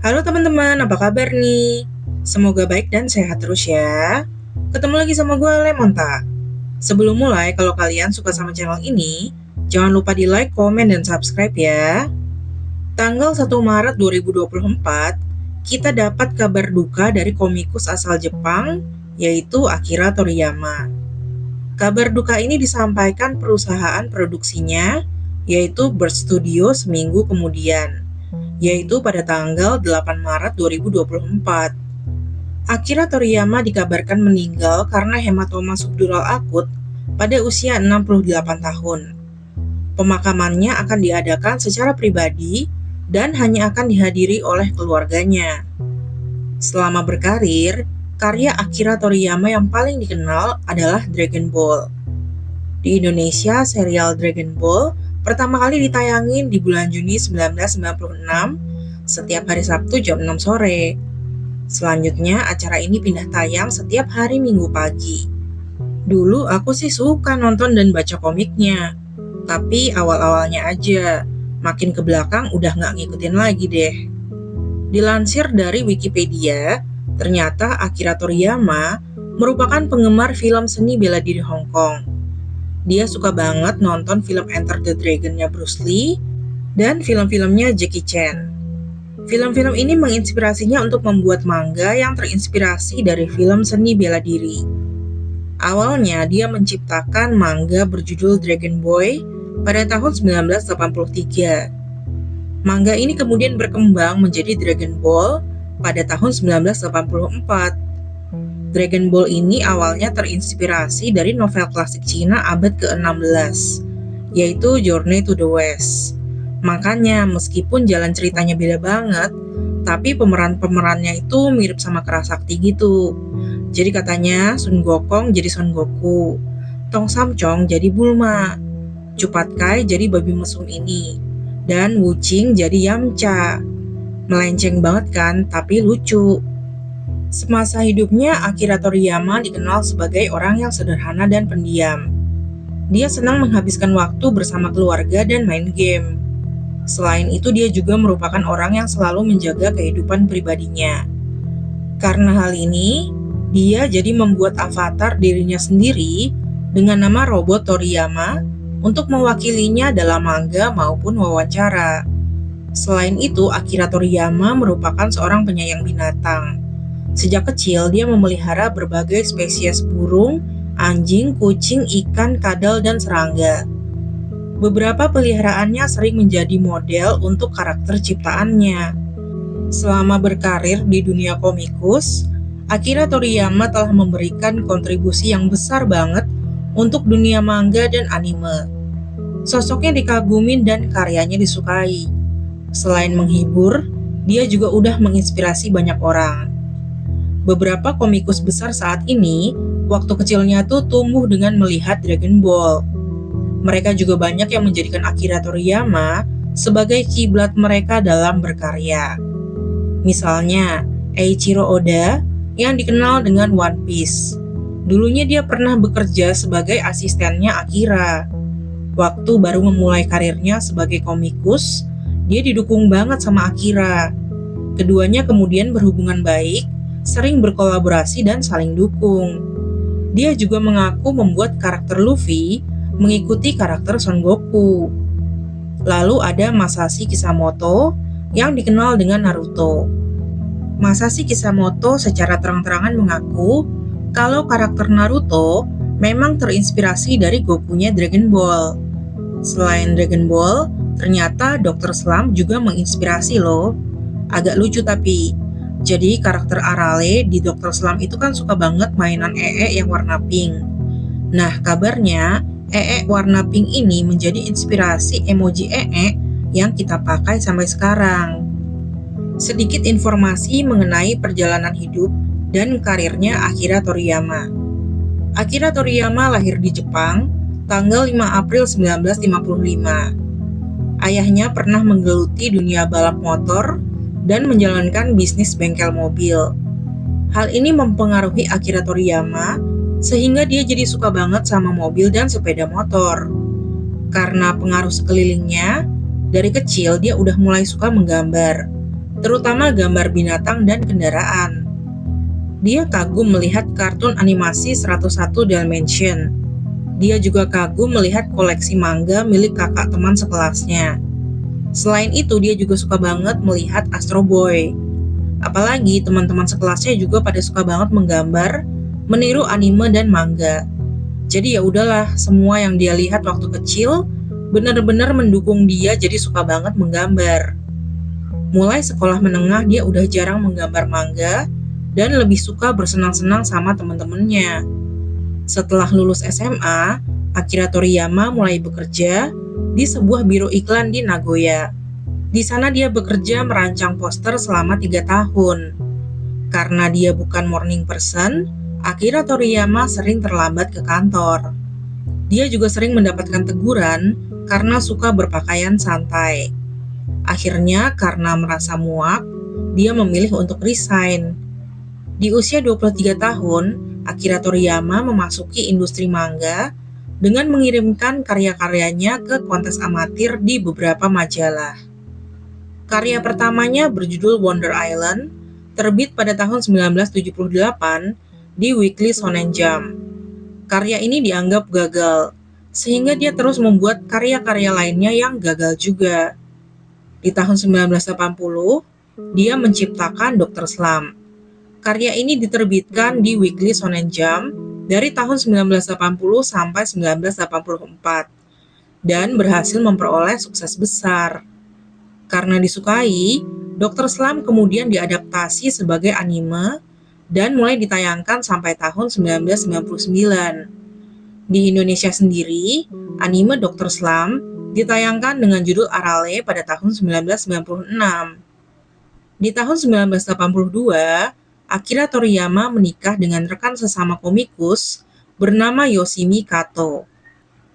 Halo teman-teman, apa kabar nih? Semoga baik dan sehat terus ya. Ketemu lagi sama gue, Lemonta. Sebelum mulai, kalau kalian suka sama channel ini, jangan lupa di like, komen, dan subscribe ya. Tanggal 1 Maret 2024, kita dapat kabar duka dari komikus asal Jepang, yaitu Akira Toriyama. Kabar duka ini disampaikan perusahaan produksinya, yaitu Bird Studio seminggu kemudian, yaitu pada tanggal 8 Maret 2024. Akira Toriyama dikabarkan meninggal karena hematoma subdural akut pada usia 68 tahun. Pemakamannya akan diadakan secara pribadi dan hanya akan dihadiri oleh keluarganya. Selama berkarir, karya Akira Toriyama yang paling dikenal adalah Dragon Ball. Di Indonesia, serial Dragon Ball pertama kali ditayangin di bulan Juni 1996 setiap hari Sabtu jam 6 sore. Selanjutnya, acara ini pindah tayang setiap hari Minggu pagi. Dulu aku sih suka nonton dan baca komiknya, tapi awal-awalnya aja. Makin ke belakang udah nggak ngikutin lagi deh. Dilansir dari Wikipedia, ternyata Akira Toriyama merupakan penggemar film seni bela diri Hong Kong. Dia suka banget nonton film Enter the Dragon-nya Bruce Lee dan film-filmnya Jackie Chan. Film-film ini menginspirasinya untuk membuat manga yang terinspirasi dari film seni bela diri. Awalnya dia menciptakan manga berjudul Dragon Boy pada tahun 1983. Manga ini kemudian berkembang menjadi Dragon Ball pada tahun 1984. Dragon Ball ini awalnya terinspirasi dari novel klasik Cina abad ke-16, yaitu Journey to the West. Makanya meskipun jalan ceritanya beda banget, tapi pemeran-pemerannya itu mirip sama Kerasakti gitu. Jadi katanya Sun Gokong jadi Son Goku, Tong Samcong jadi Bulma, Cupatkai jadi babi mesum ini, dan Wuching jadi Yamcha. Melenceng banget kan, tapi lucu. Semasa hidupnya, Akira Toriyama dikenal sebagai orang yang sederhana dan pendiam. Dia senang menghabiskan waktu bersama keluarga dan main game. Selain itu, dia juga merupakan orang yang selalu menjaga kehidupan pribadinya. Karena hal ini, dia jadi membuat avatar dirinya sendiri dengan nama robot Toriyama untuk mewakilinya dalam manga maupun wawancara. Selain itu, Akira Toriyama merupakan seorang penyayang binatang. Sejak kecil, dia memelihara berbagai spesies burung, anjing, kucing, ikan, kadal, dan serangga. Beberapa peliharaannya sering menjadi model untuk karakter ciptaannya. Selama berkarir di dunia komikus, Akira Toriyama telah memberikan kontribusi yang besar banget untuk dunia manga dan anime. Sosoknya dikagumin dan karyanya disukai. Selain menghibur, dia juga udah menginspirasi banyak orang. Beberapa komikus besar saat ini, waktu kecilnya tuh tumbuh dengan melihat Dragon Ball. Mereka juga banyak yang menjadikan Akira Toriyama sebagai kiblat mereka dalam berkarya. Misalnya, Eiichiro Oda yang dikenal dengan One Piece. Dulunya dia pernah bekerja sebagai asistennya Akira. Waktu baru memulai karirnya sebagai komikus, dia didukung banget sama Akira. Keduanya kemudian berhubungan baik, sering berkolaborasi dan saling dukung. Dia juga mengaku membuat karakter Luffy mengikuti karakter Son Goku. Lalu ada Masashi Kishimoto yang dikenal dengan Naruto. Masashi Kishimoto secara terang-terangan mengaku kalau karakter Naruto memang terinspirasi dari Gokunya Dragon Ball. Selain Dragon Ball, ternyata Dr. Slump juga menginspirasi loh. Agak lucu tapi. Jadi karakter Arale di Dr. Slump itu kan suka banget mainan yang warna pink. Nah, kabarnya warna pink ini menjadi inspirasi emoji yang kita pakai sampai sekarang. Sedikit informasi mengenai perjalanan hidup dan karirnya Akira Toriyama. Akira Toriyama lahir di Jepang tanggal 5 April 1955. Ayahnya pernah menggeluti dunia balap motor dan menjalankan bisnis bengkel mobil. Hal ini mempengaruhi Akira Toriyama sehingga dia jadi suka banget sama mobil dan sepeda motor. Karena pengaruh sekelilingnya, dari kecil dia udah mulai suka menggambar. terutama gambar binatang dan kendaraan. Dia kagum melihat kartun animasi 101 Dalmatian. Dia juga kagum melihat koleksi manga milik kakak teman sekelasnya. Selain itu, dia juga suka banget melihat Astro Boy. Apalagi teman-teman sekelasnya juga pada suka banget menggambar, meniru anime dan manga. Jadi ya udahlah, semua yang dia lihat waktu kecil benar-benar mendukung dia jadi suka banget menggambar. Mulai sekolah menengah dia udah jarang menggambar manga dan lebih suka bersenang-senang sama teman-temannya. Setelah lulus SMA, Akira Toriyama mulai bekerja di sebuah biro iklan di Nagoya. Di sana dia bekerja merancang poster selama 3 tahun. Karena dia bukan morning person, Akira Toriyama sering terlambat ke kantor. Dia juga sering mendapatkan teguran karena suka berpakaian santai. Akhirnya karena merasa muak, dia memilih untuk resign. Di usia 23 tahun, Akira Toriyama memasuki industri manga dengan mengirimkan karya-karyanya ke kontes amatir di beberapa majalah. Karya pertamanya berjudul Wonder Island, terbit pada tahun 1978 di Weekly Shonen Jump. Karya ini dianggap gagal, sehingga dia terus membuat karya-karya lainnya yang gagal juga. Di tahun 1980, dia menciptakan Dr. Slump. Karya ini diterbitkan di Weekly Shonen Jump dari tahun 1980 sampai 1984 dan berhasil memperoleh sukses besar. Karena disukai, Dr. Slump kemudian diadaptasi sebagai anime dan mulai ditayangkan sampai tahun 1999. Di Indonesia sendiri, anime Dr. Slump ditayangkan dengan judul Arale pada tahun 1996. Di tahun 1982, Akira Toriyama menikah dengan rekan sesama komikus bernama Yoshimi Kato.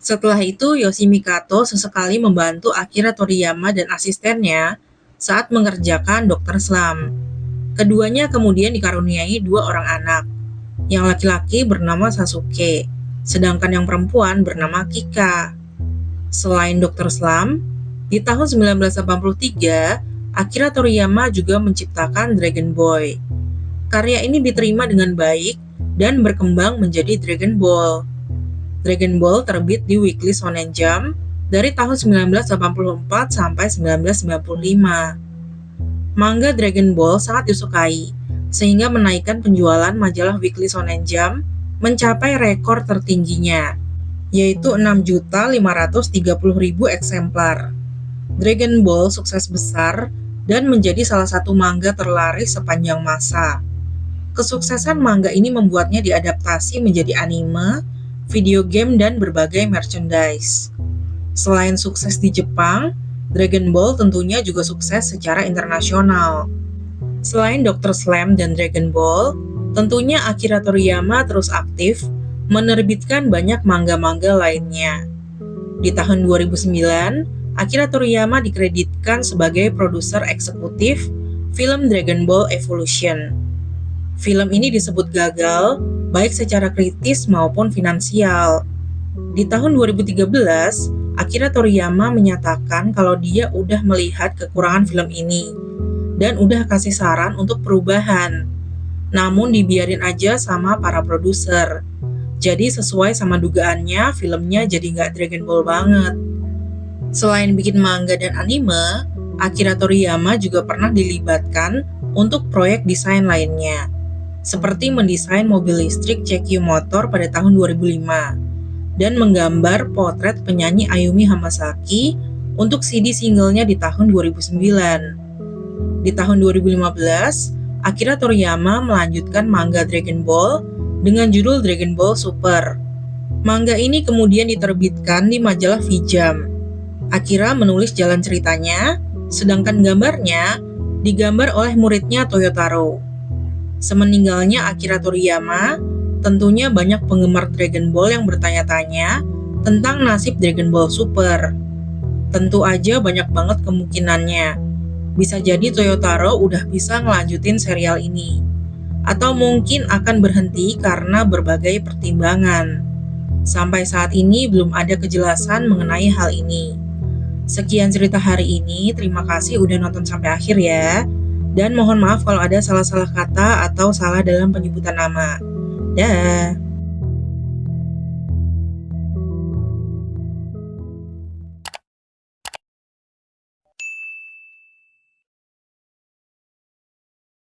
Setelah itu, Yoshimi Kato sesekali membantu Akira Toriyama dan asistennya saat mengerjakan Dr. Slump. Keduanya kemudian dikaruniai 2 orang anak. Yang laki-laki bernama Sasuke, sedangkan yang perempuan bernama Kika. Selain Dr. Slump, di tahun 1983, Akira Toriyama juga menciptakan Dragon Boy. Karya ini diterima dengan baik dan berkembang menjadi Dragon Ball. Dragon Ball terbit di Weekly Shonen Jump dari tahun 1984 sampai 1995. Manga Dragon Ball sangat disukai, sehingga menaikkan penjualan majalah Weekly Shonen Jump mencapai rekor tertingginya, yaitu 6.530.000 eksemplar. Dragon Ball sukses besar dan menjadi salah satu manga terlaris sepanjang masa. Kesuksesan manga ini membuatnya diadaptasi menjadi anime, video game, dan berbagai merchandise. Selain sukses di Jepang, Dragon Ball tentunya juga sukses secara internasional. Selain Dr. Slump dan Dragon Ball, tentunya Akira Toriyama terus aktif menerbitkan banyak manga-manga lainnya. Di tahun 2009, Akira Toriyama dikreditkan sebagai produser eksekutif film Dragon Ball Evolution. Film ini disebut gagal, baik secara kritis maupun finansial. Di tahun 2013, Akira Toriyama menyatakan kalau dia udah melihat kekurangan film ini dan udah kasih saran untuk perubahan. Namun dibiarin aja sama para produser. Jadi sesuai sama dugaannya, filmnya jadi nggak Dragon Ball banget. Selain bikin manga dan anime, Akira Toriyama juga pernah dilibatkan untuk proyek desain lainnya, seperti mendesain mobil listrik CQ Motor pada tahun 2005 dan menggambar potret penyanyi Ayumi Hamasaki untuk CD singlenya di tahun 2009. Di tahun 2015, Akira Toriyama melanjutkan manga Dragon Ball dengan judul Dragon Ball Super. Manga ini kemudian diterbitkan di majalah V-Jump. Akira menulis jalan ceritanya, sedangkan gambarnya digambar oleh muridnya Toyotaro. Semeninggalnya Akira Toriyama, tentunya banyak penggemar Dragon Ball yang bertanya-tanya tentang nasib Dragon Ball Super. Tentu aja banyak banget kemungkinannya. Bisa jadi Toyotaro udah bisa ngelanjutin serial ini. Atau mungkin akan berhenti karena berbagai pertimbangan. Sampai saat ini belum ada kejelasan mengenai hal ini. Sekian cerita hari ini, terima kasih udah nonton sampai akhir ya. Dan mohon maaf kalau ada salah-salah kata atau salah dalam penyebutan nama. Dah.